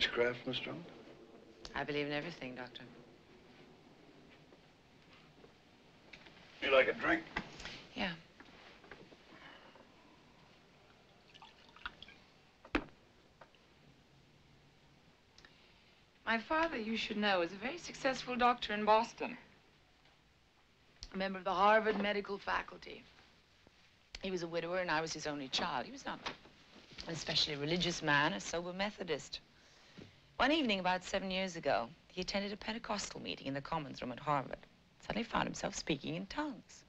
witchcraft, Miss Drummond? I believe in everything, Doctor. You like a drink? Yeah. My father, you should know, is a very successful doctor in Boston. A member of the Harvard medical faculty. He was a widower and I was his only child. He was not an especially religious man, a sober Methodist. One evening about 7 years ago, he attended a Pentecostal meeting in the Commons Room at Harvard. Suddenly found himself speaking in tongues.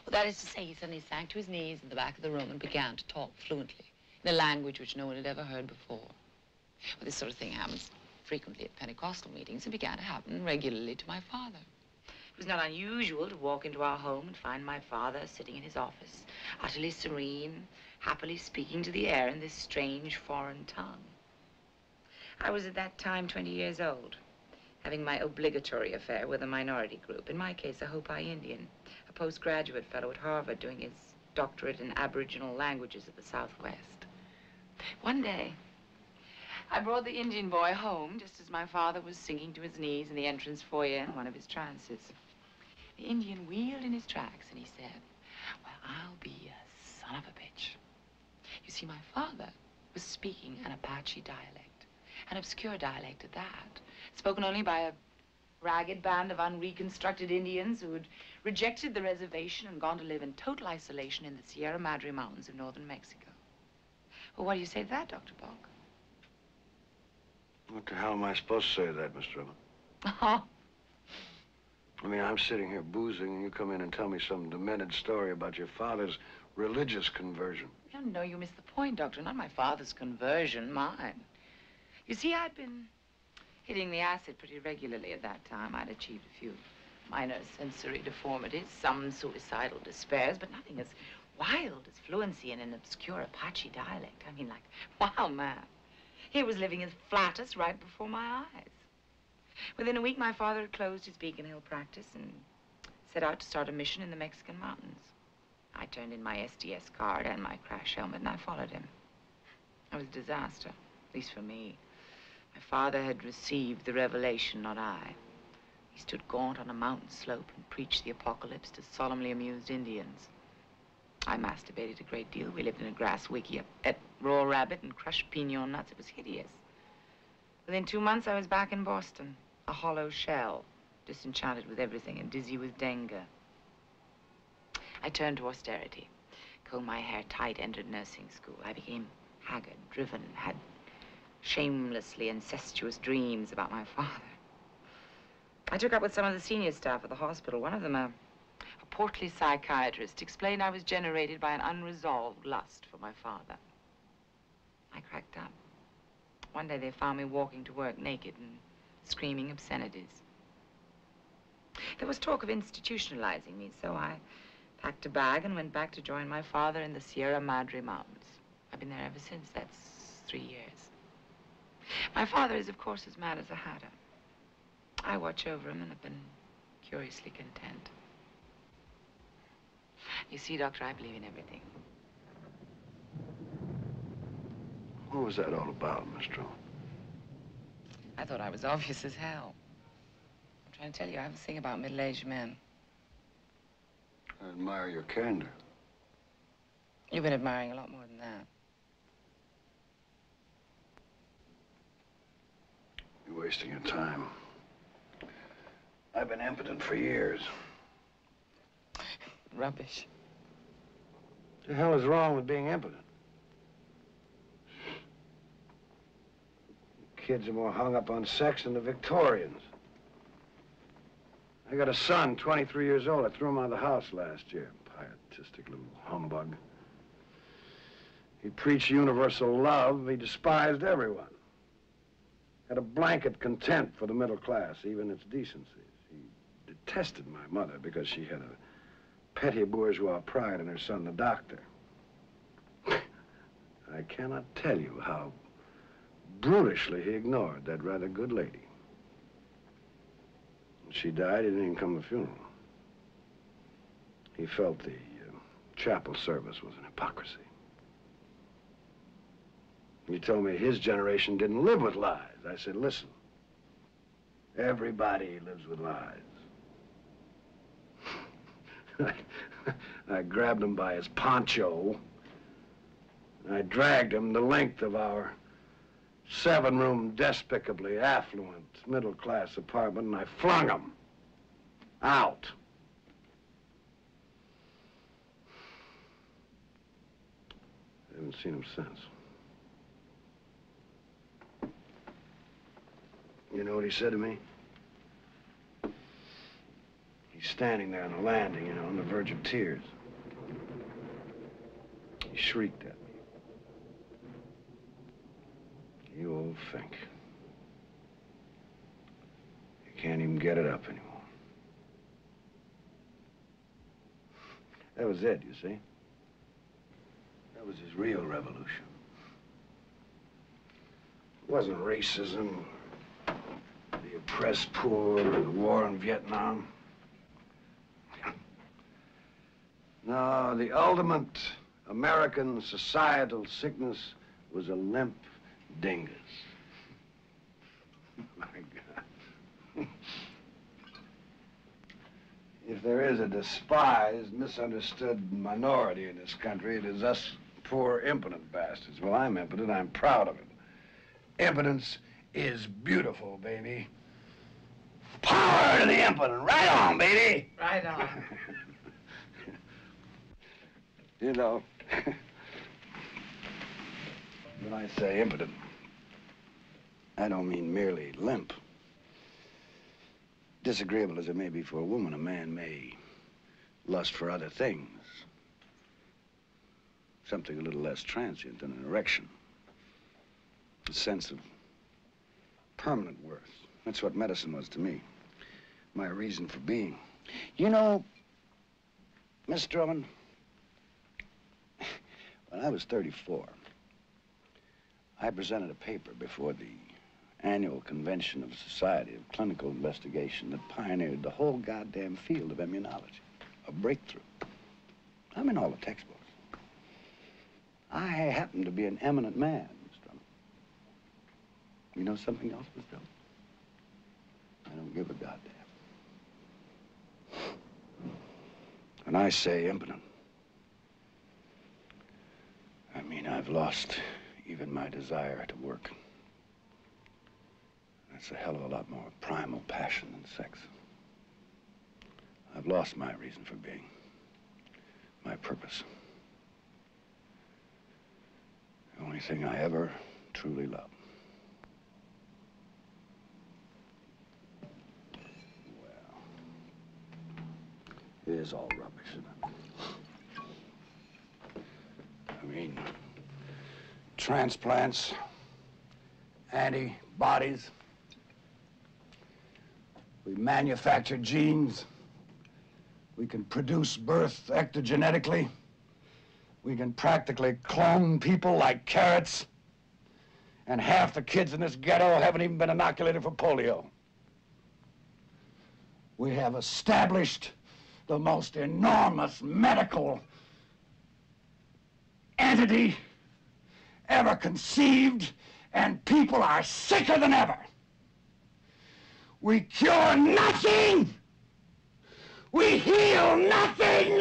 Well, that is to say, he suddenly sank to his knees in the back of the room and began to talk fluently in a language which no one had ever heard before. Well, this sort of thing happens frequently at Pentecostal meetings and began to happen regularly to my father. It was not unusual to walk into our home and find my father sitting in his office, utterly serene, happily speaking to the air in this strange foreign tongue. I was at that time 20 years old, having my obligatory affair with a minority group, in my case a Hopi Indian, a postgraduate fellow at Harvard doing his doctorate in Aboriginal languages of the Southwest. One day, I brought the Indian boy home just as my father was sinking to his knees in the entrance foyer in one of his trances. The Indian wheeled in his tracks and he said, "Well, I'll be a son of a bitch." You see, my father was speaking an Apache dialect, an obscure dialect at that, spoken only by a ragged band of unreconstructed Indians who had rejected the reservation and gone to live in total isolation in the Sierra Madre Mountains of northern Mexico. Well, what do you say to that, Dr. Bock? What the hell am I supposed to say to that, Miss Drummond? Oh. I mean, I'm sitting here boozing, and you come in and tell me some demented story about your father's religious conversion. No, you missed the point, Doctor. Not my father's conversion, mine. You see, I'd been hitting the acid pretty regularly at that time. I'd achieved a few minor sensory deformities, some suicidal despairs, but nothing as wild as fluency in an obscure Apache dialect. I mean, like, wow, man. He was living his flattest right before my eyes. Within a week, my father had closed his Beacon Hill practice and set out to start a mission in the Mexican mountains. I turned in my SDS card and my crash helmet, and I followed him. It was a disaster, at least for me. My father had received the revelation, not I. He stood gaunt on a mountain slope and preached the apocalypse to solemnly amused Indians. I masturbated a great deal. We lived in a grass wickiup, ate raw rabbit and crushed pinon nuts. It was hideous. Within 2 months, I was back in Boston, a hollow shell, disenchanted with everything and dizzy with dengue. I turned to austerity, combed my hair tight, entered nursing school. I became haggard, driven, had shamelessly incestuous dreams about my father. I took up with some of the senior staff at the hospital. One of them, a portly psychiatrist, explained I was generated by an unresolved lust for my father. I cracked up. One day they found me walking to work naked and screaming obscenities. There was talk of institutionalizing me, so I packed a bag and went back to join my father in the Sierra Madre Mountains. I've been there ever since. That's 3 years. My father is, of course, as mad as a hatter. I watch over him and have been curiously content. You see, Doctor, I believe in everything. What was that all about, Miss Drummond? I thought I was obvious as hell. I'm trying to tell you, I have a thing about middle-aged men. I admire your candor. You've been admiring a lot more than that. You're wasting your time. I've been impotent for years. Rubbish. What the hell is wrong with being impotent? Kids are more hung up on sex than the Victorians. I got a son, 23 years old. I threw him out of the house last year. Pietistic little humbug. He preached universal love. He despised everyone. Had a blanket contempt for the middle class, even its decencies. He detested my mother because she had a petty bourgeois pride in her son, the doctor. I cannot tell you how brutishly he ignored that rather good lady. When she died, he didn't even come to the funeral. He felt the chapel service was an hypocrisy. He told me his generation didn't live with lies. I said, listen, everybody lives with lies. I grabbed him by his poncho. I dragged him the length of our 7-room, despicably affluent, middle-class apartment, and I flung him out. I haven't seen him since. You know what he said to me? He's standing there on the landing, you know, on the verge of tears. He shrieked at me. You old fink. You can't even get it up anymore. That was it, you see. That was his real revolution. It wasn't racism, the oppressed poor, or the war in Vietnam. No, the ultimate American societal sickness was a limp dingus. My God. If there is a despised, misunderstood minority in this country, it is us poor, impotent bastards. Well, I'm impotent. I'm proud of it. Impotence is beautiful, baby. Power to the impotent. Right on, baby. Right on. You know, when I say impotent, I don't mean merely limp. Disagreeable as it may be for a woman, a man may lust for other things. Something a little less transient than an erection. A sense of permanent worth. That's what medicine was to me. My reason for being. You know, Miss Drummond, when I was 34, I presented a paper before the annual convention of the Society of Clinical Investigation that pioneered the whole goddamn field of immunology. A breakthrough. I'm in all the textbooks. I happen to be an eminent man, Miss Drummond. You know something else, Miss Drummond? I don't give a goddamn. When I say impotent, I mean I've lost even my desire to work. That's a hell of a lot more primal passion than sex. I've lost my reason for being, my purpose. The only thing I ever truly loved. Well, it is all rubbish, isn't it? I mean, transplants, antibodies. We manufacture genes. We can produce birth ectogenetically. We can practically clone people like carrots. And half the kids in this ghetto haven't even been inoculated for polio. We have established the most enormous medical entity ever conceived, and people are sicker than ever. We cure nothing! We heal nothing!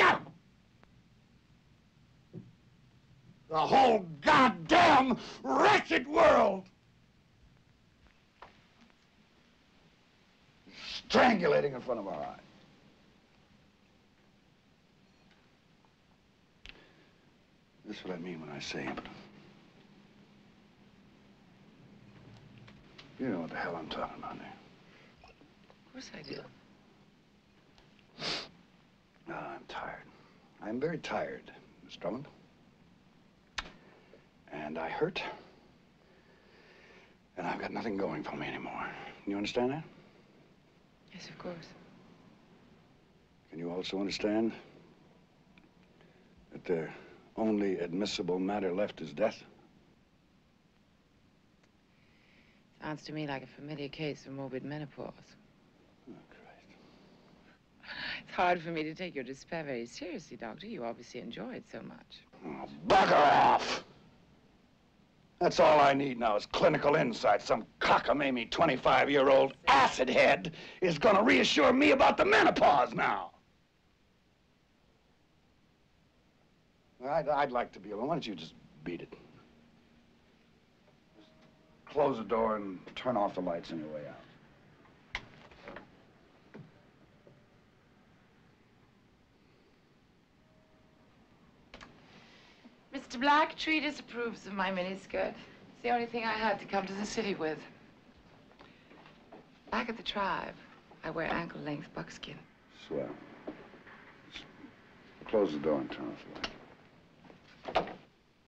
The whole goddamn wretched world is strangulating in front of our eyes. This is what I mean when I say impotent. You know what the hell I'm talking about there. Of course I do. I'm tired. I'm very tired, Miss Drummond. And I hurt. And I've got nothing going for me anymore. You understand that? Yes, of course. Can you also understand that the only admissible matter left is death? Sounds to me like a familiar case of morbid menopause. Oh, Christ. It's hard for me to take your despair very seriously, Doctor. You obviously enjoy it so much. Oh, bugger off! That's all I need now is clinical insight. Some cockamamie 25-year-old acid head is gonna reassure me about the menopause now. I'd like to be alone. Why don't you just beat it? Just close the door and turn off the lights on your way out. Mr. Blacktree disapproves of my miniskirt. It's the only thing I had to come to the city with. Back at the tribe, I wear ankle-length buckskin. Swell. Just close the door and turn off the lights.